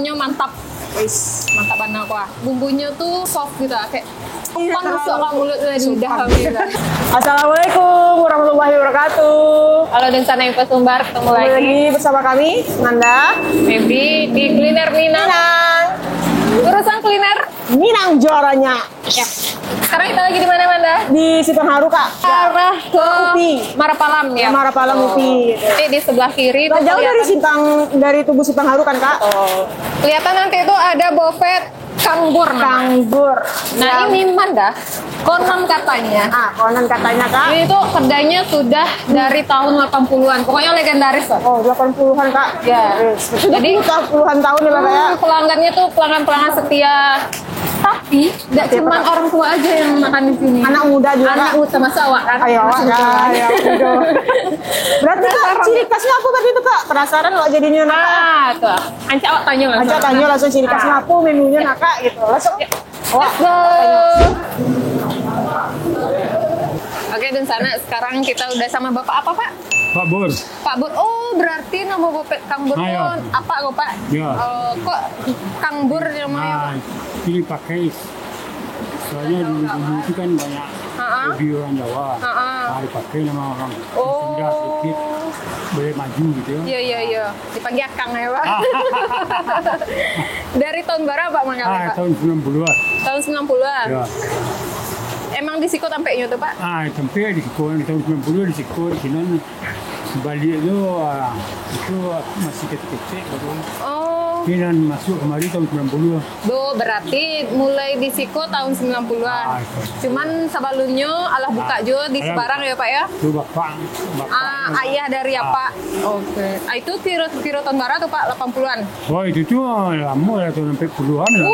kuahnya mantap. Wis, mantap banget kuah. Bumbunya tuh soft gitu, kayak tumpang masuk ke mulut di lidah kami. Assalamualaikum warahmatullahi wabarakatuh. Halo dan sana Info Sumbar, ketemu lagi bersama kami Nanda, Feby di Kuliner Minang. Urusan kuliner Minang juaranya. ya. Sekarang kita lagi di mana, Manda? Di Simpang Haru, Kak. Arah ke Upi. Marapalam ya. Marapalam Upi. Jadi di sebelah kiri Nggak tuh jauh dari tubuh Simpang Haru kan, Kak? kelihatan nanti itu ada bofet Kangbur. Kangbur. Nah, ini Manda, konon katanya. Konon katanya, Kak. Ini tuh kedainya sudah dari tahun 80-an. Pokoknya legendaris lah. Oh, 80-an, Kak. Ya. Jadi puluhan tahun ya, Kak ya. Pelanggannya tuh pelanggan-pelanggan setia. Tapi tidak cuma orang tua aja yang makan di sini. Anak muda juga. Anak muda sama awak kan. Ayo, Masih Kak. muda. Ayo, berarti, Kak, ciri khasnya apa tadi itu, Kak? Penasaran kalau jadinya nak. Tuh. Anca awak tanya langsung. Aja tanya langsung ciri khasnya apa, menunya nak, Kak, gitu. Langsung. Let's go. Oke, dan sana sekarang kita udah sama Bapak apa, Pak? Pak Bur. Pak Bur. Oh, berarti nama Bapak Kang Bur Ayo. tuh apa kok, Pak? Ya. Kok Kang Bur namanya, Pak? Ini pakai soalnya dulu itu kan banyak lebih orang Jawa. Dipakai nama orang Sunda sedikit boleh maju gitu ya. Iya. Dipanggil Kang ya, Pak. Dari tahun berapa manggilnya, Pak? Tahun 90-an. Tahun 90-an. Ya. Emang di Siko tampeknya tuh, Pak? Sampai di Siko tahun 90 di Siko di sini balik itu masih kecil-kecil baru. Oh. Kinan masuk kemari tahun 90. Berarti mulai di Siko tahun 90-an. Cuman sebelumnya Allah buka juga di Semarang ya, Pak ya? Itu bapak. Ayah dari apa? Oke. Itu Tiro tahun barat tuh, Pak, 80-an. Oh, itu tuh lama ya tahun 40-an lah.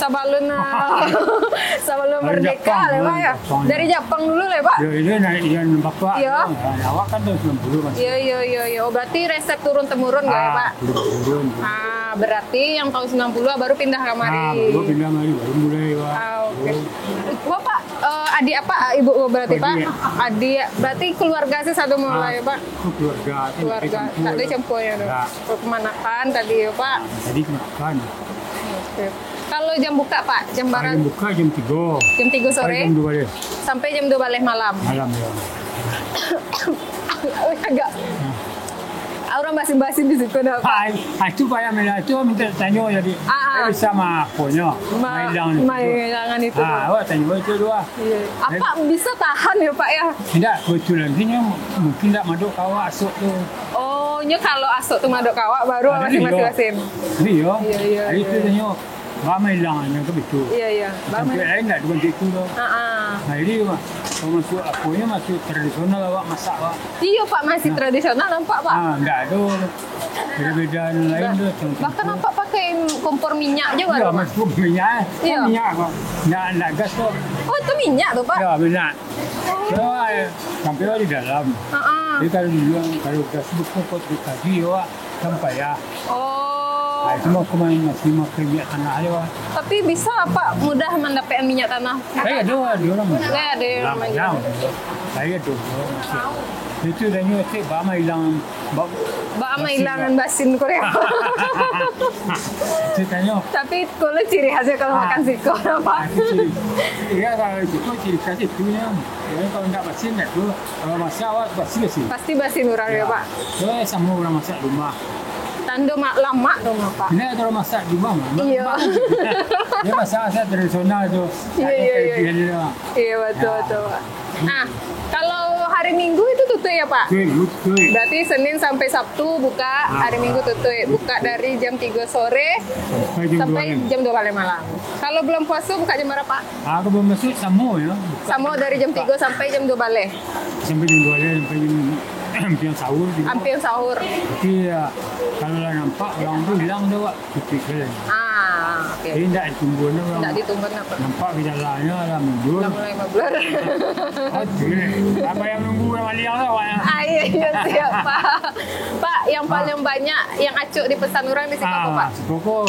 Sebelum Dari merdeka Jepang, lah, Pak ya? Jepang. Dari Jepang dulu lah, Pak? Ya ini yang bapak. Iya. Awak kan tahun 90 masih. Iya. Oh, berarti resep turun-temurun nggak ya, Pak? Turun. Berarti yang tahun 90 baru pindah kamari. Baru pindah kemari, baru mulai, Pak. Oke. Bapak, adik apa? Ibu berarti, Pak? Adik. Berarti keluarga sih satu mulai, Pak? Itu keluarga. Tak ada campurnya tuh. Ya. Kemanakan tadi ya, Pak? Tadi kemakan. Oke. Kalau jam buka, Pak? Jam barat? Jam buka jam 3. Jam 3 sore? Jam 2 balik. Sampai jam 2 balik malam? Malam ya. Agak. Orang basi-basi di situ dah, Pak. Itu Pak yang itu minta tanya jadi. Sama aponya. Mainan itu. Awak tanya itu dua. Iya. Apa bisa tahan ya, Pak ya? Tidak, kebetulan ini mungkin tidak maduk kawak asuk tuh. Oh, kalau asuk tuh madok kawak baru masing-masing. Iya. Iya. Itu tanya. Ramai hilangnya ke betul. Iya. Sampai lain tak dengan itu dah. Nah ini Pak, kalau masuk aponya masih tradisional awak masak Pak. Iya, Pak, masih tradisional nampak, Pak. Enggak ada beda-beda lain tu. Bahkan nampak pakai kompor minyak juga. Ya, Pak. masuk minyak. Iya. Minyak Pak. Nak gas tu. Oh, itu minyak tuh, Pak. Ya, minyak. So, sampai di dalam. Jadi kalau gas buku kot dikaji awak sampai ya. Oh. Itu mau masih makan minyak tanah aja Pak. Tapi bisa, Pak, mudah mendapatkan minyak tanah. Saya ada orang. Saya ada yang Lama. Saya tu masih. Itu dah ni okey, bama hilang. Bama hilangan basin Korea. Ceritanya. Tapi kalau ciri khasnya kalau makan siko, Pak. Iya, kalau itu ciri khas itu ya. Jadi kalau tidak basin tak tu. Kalau masak awak basin. Pasti basin orang ya, Pak. Saya sama orang masak rumah. Tanda lama dong, Pak. Ini kalau masak di rumah. Iya. Dia masak tradisional tu. Iya, betul, Pak. Nah, kalau hari Minggu itu tutup ya, Pak? Betul. Berarti Senin sampai Sabtu buka, hari Minggu tutup. Buka dari jam 3 sore sampai jam 2 malam. Kalau belum puasa buka jam berapa, Pak? Aku belum masuk sama ya. Sama dari jam 3 sampai jam 2 balik. Sampai jam 2 sampai jam hampir sahur. Hampir sahur. Tapi kalau lah nampak orang tu hilang dah Pak. Tipikal. Oke. Jadi tidak ditunggu orang. Tidak ditunggu apa? Nampak gejalanya lah mundur. Sudah mulai ngeblur. Apa yang nunggu orang liang lah Pak? Iya, siap, Pak. Pak, yang paling banyak yang acuk dipesan orang di sini apa, Pak? Pokok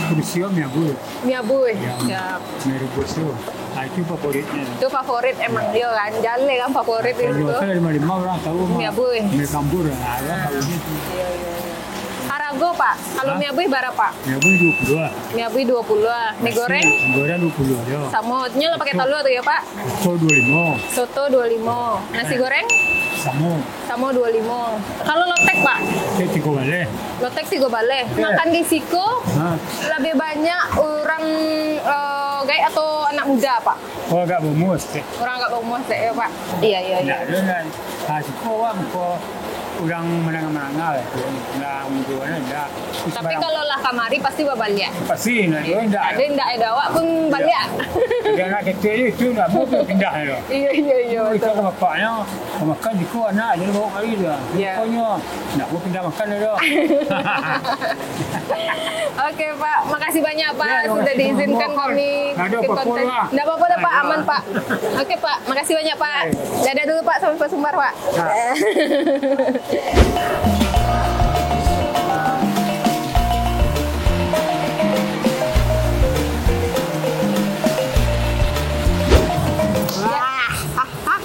kursium ya Bu. Miabuy. Ya. Siap. Merebus tu. Itu favoritnya. Itu favorit emang dia kan. Jale kan favorit itu. Kalau saya 5 orang tahu mah. Miabuy. Mie kambur. Tahu gitu. Iya. Harago harga Pak? Kalau mie abuy berapa? Ya bu 20 lah. Mie abuy 20 lah. Mie goreng? Mie goreng 20 aja. Sama nya pakai telur tuh ya Pak? So 25. Soto 25. Nasi goreng? Sama 25. Kalau lotek Pak? saya 3 balik. Lotek 3 balik. Makan di Siko Nah, lebih banyak orang gay atau anak muda Pak? kalau agak bumus, Orang agak berumur ya Pak? Iya. nah, dengan hasil kau orang menang-menang lah, orang muda enggak. Tapi kalau lah kamari pasti babalik. pasti nah dia enggak. Ada ndak ada awak pun balik. Dia nak kecil itu enggak mau pindah dia. Iya Kita betul. ke bapaknya, makan di kau anak dia bawa kali dia. Ya. Pokoknya nak mau pindah makan dia. Oke Pak, makasih banyak Pak Ya, terima sudah kasih. diizinkan Mohon. kami Nggak ada bikin apa-apa konten. lah. Nggak apa-apa dah Pak, Nggak ada. aman Pak. Oke Pak, makasih banyak Pak. Dadah dulu Pak sampai Sumbar Pak. Ya.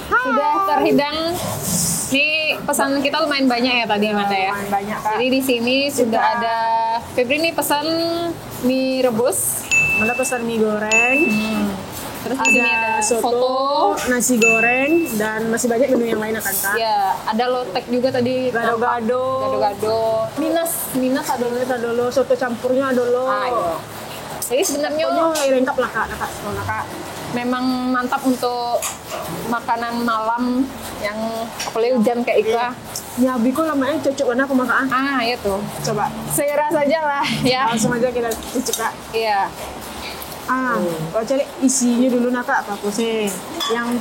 Sudah terhidang. Nih pesan kita lumayan banyak ya tadi Manda ya. Lumayan banyak, Kak. Jadi di sini sudah ada Febri nih pesan mie rebus. Ada pesan mie goreng, Terus di sini ada soto, nasi goreng, dan masih banyak menu yang lain akan Kak. Ya, ada lotek juga tadi. Gado-gado. Gado-gado. Minus ada Dulu soto campurnya dulu. iya. Jadi sebenarnya Pokoknya lengkap lah Kak, Kak. memang mantap untuk makanan malam yang apalagi hujan kayak itu. Mie abuy kok lamanya cocok mana pemakan? Ah, iya tuh. Coba. Segera saja lah ya. Langsung aja kita cicip Kak. Iya. Kalau cari isinya dulu nak Kak, apa sih? Yang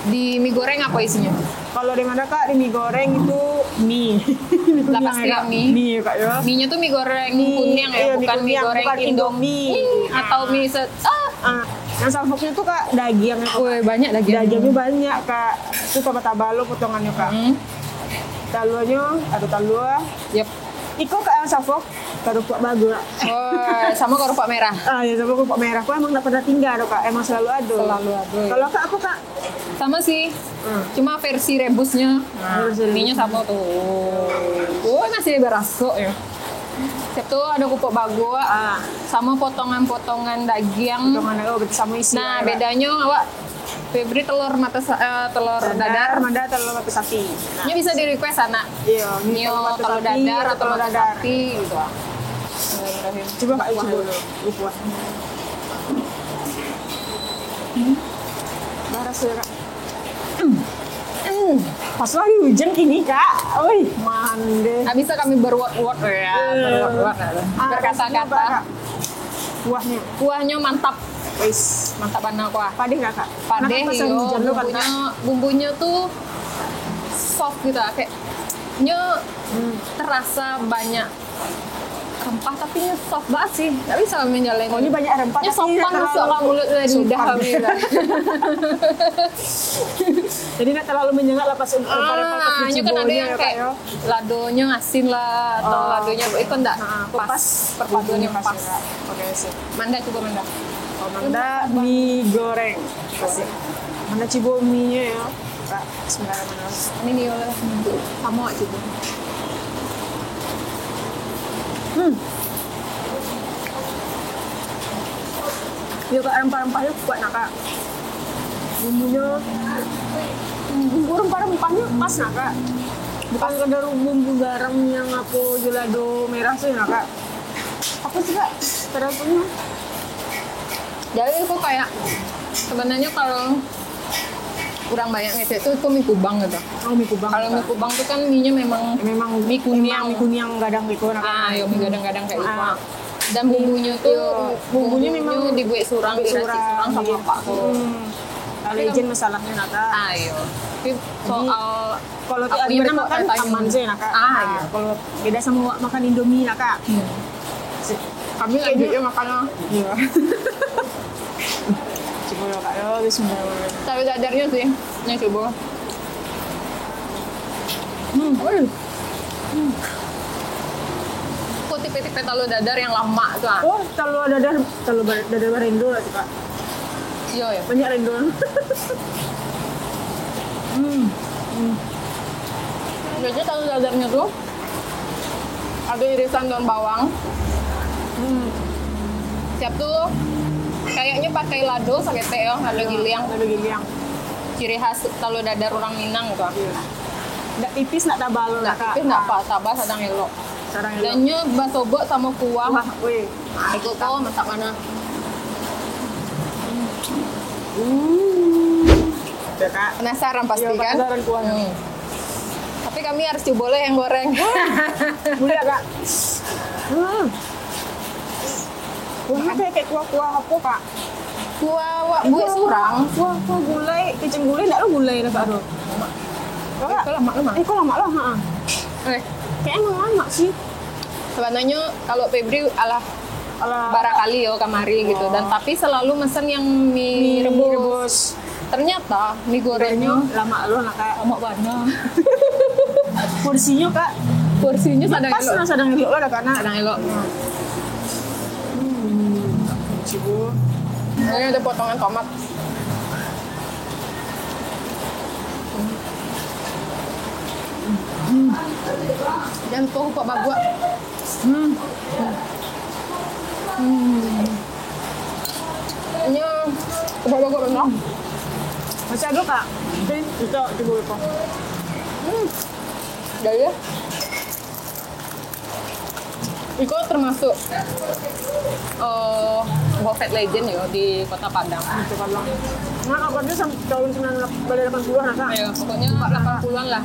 Di mie goreng apa isinya? kalau di mana Kak, di mie goreng itu mie. Lah pasti Kak. mie. Mie Kak ya. Mie-nya tuh mie goreng Mie, kuning ya, iya, mie bukan mie kuning, goreng bukan Indomie. atau mie set. Yang salfoknya tuh Kak dagingnya Kak. Wih, banyak lagi. Dagingnya banyak Kak. Itu sama tabalo potongannya Kak. Talunya, ada talua. Yep. Iko Kak yang salfok, kerupuk bagus. Oh, sama kerupuk merah. Ya sama kerupuk merah. Aku emang gak pernah tinggal Kak. Emang selalu ada. Selalu ada. Kalau Kak aku Kak, Sama sih. Cuma versi rebusnya. Versi rebus. Mie-nya sama tuh. Oh, masih berasuk ya. Siap tuh ada kerupuk bagus sama potongan-potongan daging. potongan aku sama isi. Nah, Kak. bedanya awak Febri telur telur dadar. Manda telur mata sapi. Ini bisa di request anak. Iya, Mio mata telur sapi dadar atau telur mata dadar. sapi gitu. Bismillahirrahmanirrahim. Coba Kak coba dulu. Lupa. Baras ya Kak. Pas lagi hujan kini Kak. Oi, mande. Nggak bisa kami berword-word ya, berword-word. Berkata-kata. Kuahnya. Kuahnya mantap, Wis, mantap mana kuah. padeh Kak. Padeh Kenapa pas yo, hujan lo kan Kak? bumbunya tuh soft gitu, kayak terasa banyak rempah tapi soft banget sih, nggak bisa kami nyalain. Oh, ini banyak rempah. Nya sopan masuk ke mulut dari lidah Sopan. kami. Kan. Jadi nggak terlalu menyengat lah pas rempah-rempah pas Ini kan ada yang ya, Kak, kayak ya. ladonya asin lah atau ladonya itu enggak pas perpaduannya Bumbunya pas. ya, Kak. Oke, sip. Manda coba Manda. Oh, Manda mie goreng. Asik. Manda cibo mie-nya ya. Kak, bismillahirrahmanirrahim. Ini nih oleh sama coba. Ya Kak, rempah-rempahnya kuat nak Kak. Bumbunya, bumbu rempah-rempahnya pas nak Kak. Bukan sekedar bumbu garam yang apa jelado merah sih nak Kak. Apa sih Kak? Terapnya? Jadi aku kayak sebenarnya kalau kurang banyak ngecek itu mie kubang gitu. Oh, mie kubang. Kalau mie kubang itu kan mie-nya memang memang mie kuning. mie kuning gadang gitu nak Kak. ya mie gadang-gadang kayak gitu. Ah. Dan bumbunya tuh Bumbunya memang dibuat surang, diracik surang sama iya. Pak tuh. Kalau izin masalahnya nak Kak. Ayo. Tapi soal Kalau aku tiap yang mana makan bertanya. aman sih nak Kak. Iya. Kalau beda sama makan Indomie nak Kak. Kami lagi ya makannya. Iya. Coba ya Kak ya, bismillahirrahmanirrahim. Tapi dadarnya sih, yang coba. Kok tipe-tipe telur dadar yang lama tuh ah? Oh, telur dadar barindo lah sih Kak. Iya ya. Banyak rindo. Jadi telur dadarnya tuh Ada irisan daun bawang. Siap tuh. Kayaknya pakai lado sakete ya, lado giliang. Lado giliang. Ciri khas kalau dadar orang Minang gitu. Nggak tipis, nggak tabal. Nggak tipis, nggak apa, tabah sadang elok. Dan nya basobok sama kuah. Wah, weh. Ikut kok masak mana? Ya, Kak. Penasaran pasti Iya, kan? penasaran kuahnya. Tapi kami harus coba yang goreng. Boleh, Kak. Kuahnya kayak kuah-kuah apa, Kak? Kuah buat surang. Kuah gulai, kicing gulai enggak lo gulai rasa aduh. Kak, Kok lama. kok lama lo, heeh. Kayaknya emang lama sih. Sebenarnya kalau Febri alah Alah, barakali yo kamari gitu, dan tapi selalu mesen yang mie rebus. Ternyata mie gorengnya lama lo nak, Kak. lama banget. Porsinya, Kak. Porsinya sadang Pas elok. sadang elok lah karena Sadang elok. cibu. Ini ada potongan tomat. Dan tuh kok bagua. Ini kok bagua benar. Masih ada, Kak. Oke, itu cibu itu. Dari ya. Iko termasuk Buffet Legend ya di Kota Padang. Itu kan lang. Nah, kabarnya tahun 1980-an, Kak. Ayo, pokoknya 80-an lah.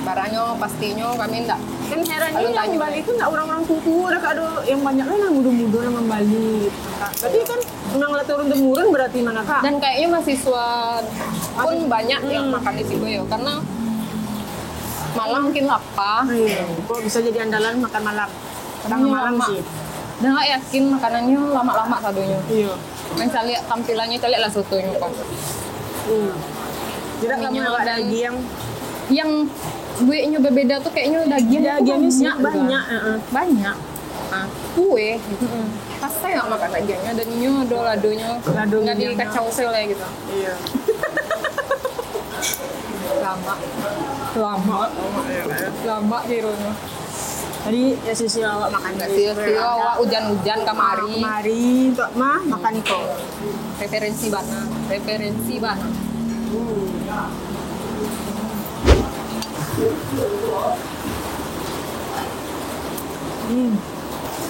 Barangnya pastinya kami enggak. Kan herannya Alun yang Tanjung. Bali itu enggak orang-orang kuku, ada Kak, ada yang banyak lah yang muda-muda yang Bali gitu, Kak. Berarti kan memang lah turun-temurun berarti mana, Kak? Dan kayaknya mahasiswa pun banyak yang makan di situ ya, karena malam mungkin lapar. Iya, kok bisa jadi andalan makan malam. Kadang Iya, malam lama. sih. Dan nggak yakin makanannya lama-lama sadonya. Iya. Yang saya lihat tampilannya, saya lihat lah sotonya kok. Tidak lama Minyak Kak, dan- lagi Yang duitnya berbeda tuh kayaknya dagingnya tuh dagingnya sih banyak, banyak, banyak. Nah, kue, pas saya nggak makan dagingnya, dan ini ada ladonya, Lado nggak ginyangnya. dikacau sele gitu. Iya. Lama kironya. Tadi ya sisi awak makan Nggak sih, awak hujan-hujan kamari. Kemari untuk mah makan itu. Referensi bana.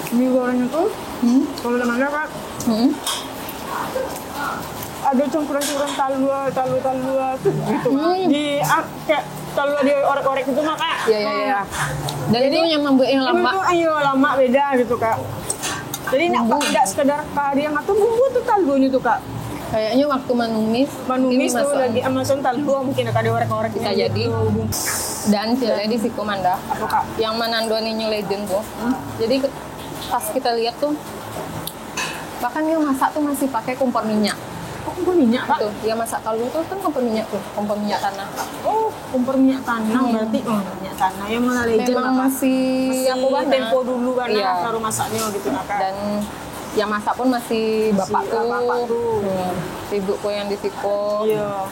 Mie gorengnya tuh, kalau udah masak, Kak, ada campuran-campuran talua tuh gitu. Di kayak talua di orek-orek itu mah, Kak. Iya. Dan itu yang membuat yang Lama. lama. Itu ayo lama beda gitu, Kak. Jadi tidak sekedar kari yang atau bumbu tuh talunya tuh, Kak. Kayaknya waktu manumis Tuh lagi Amazon talua mungkin ada orek-orek bisa jadi. Dan cilnya di Sikomanda. Apa, Kak? Yang Manandoninya legend tuh. Jadi pas kita lihat tuh, bahkan yang masak tuh masih pakai kompor minyak. Oh, kompor minyak, Kak? Tuh, dia masak kaldu tuh kan kompor minyak tuh, kompor minyak tanah. Oh, kompor minyak tanah berarti. Minyak tanah yang mana legend Memang lah, Kak. masih aku banget. tempo dulu kan Iya. taruh masaknya gitu, Kak. Dan yang masak pun masih bapak tuh. bapak tuh. Ibuku yang di Siko. Iya.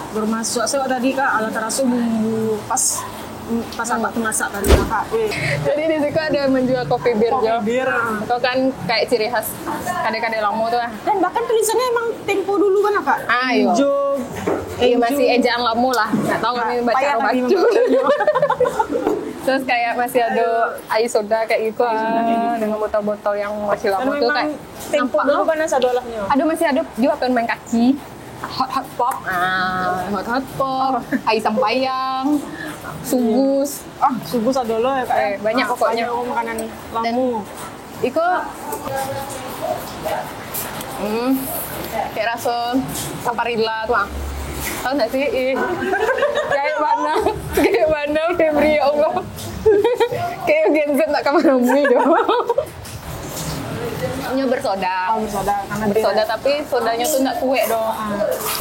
Bermasuk saya tadi, Kak, ala terasa bumbu pas abang tuh masak tadi, Kak. Jadi di Siko ada menjual kopi bir Kopi Jo. bir. Itu kan kayak ciri khas kade-kade lamo tuh. Dan bahkan tulisannya emang tempo dulu kan, Kak. Ayo. Hijau. Iya masih ejaan lamo lah. Nggak tahu kami baca Payah lagi baca. membaca. Terus kayak masih ada air soda kayak gitu, dengan botol-botol yang masih Dan lama tuh kayak memang tempo nampak dulu loh. kan sadolahnya. Ada masih ada juga pengen main kaki. Hot pop, hot pop, air sampayang, sugus. Subuh sadolo ya, Kak. Banyak pokoknya. Banyak makanan lamu. Iko kayak rasa saparilla tuh tahu nggak sih? Kayak mana Febri, ya Allah. Kayak Gen Z tak kamar bumi dong. Ini bersoda. Bersoda tapi sodanya tuh nggak kue dong.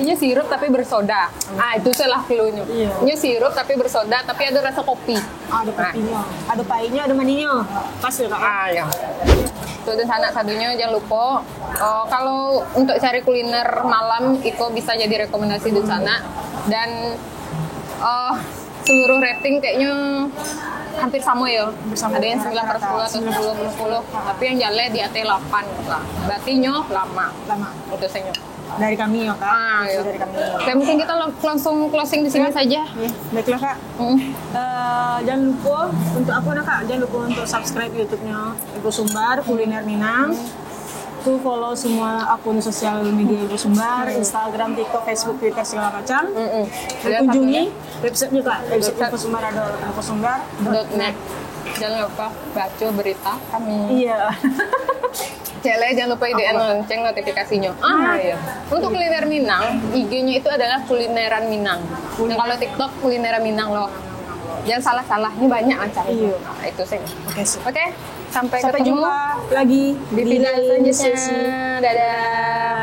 Ini sirup tapi bersoda. Itu salah cluenya. Ini sirup tapi bersoda tapi ada rasa kopi. Ada kopinya, ada pahitnya, ada maninya. Pas ya, Kak. Ya. Itu dan anak sadunya jangan lupa. Kalau untuk cari kuliner malam, Iko bisa jadi rekomendasi di sana. Dan seluruh rating kayaknya hampir sama ya. Sama Ada yang 9 per 10 atau 10 per 10. Tapi yang jale di AT 8 lah. Berarti nyo lama. Itu saya nyo. Dari kami ya kak. Iya. Dari kami. Oke, mungkin kita langsung closing di sini saja. Ya, baiklah kak. Jangan lupa untuk apa nak kak? Jangan lupa untuk subscribe YouTube-nya Ibu Sumbar Kuliner Minang. Tuh follow semua akun sosial media Ibu Sumbar, Instagram, TikTok, Facebook, Twitter segala macam. Dan kunjungi website-nya kak. Website Ibu Sumbar ada .net. Jangan lupa baca berita kami. Iya. Cele, jangan lupa ide lonceng notifikasinya. Iya. Untuk kuliner Minang, IG-nya itu adalah kulineran Minang. Yang kalau TikTok kulineran Minang loh. Jangan salah-salah, ini banyak acaranya. Iya. Nah, itu sih. Oke. Sampai Sampai ketemu jumpa lagi di video lain selanjutnya. Dadah.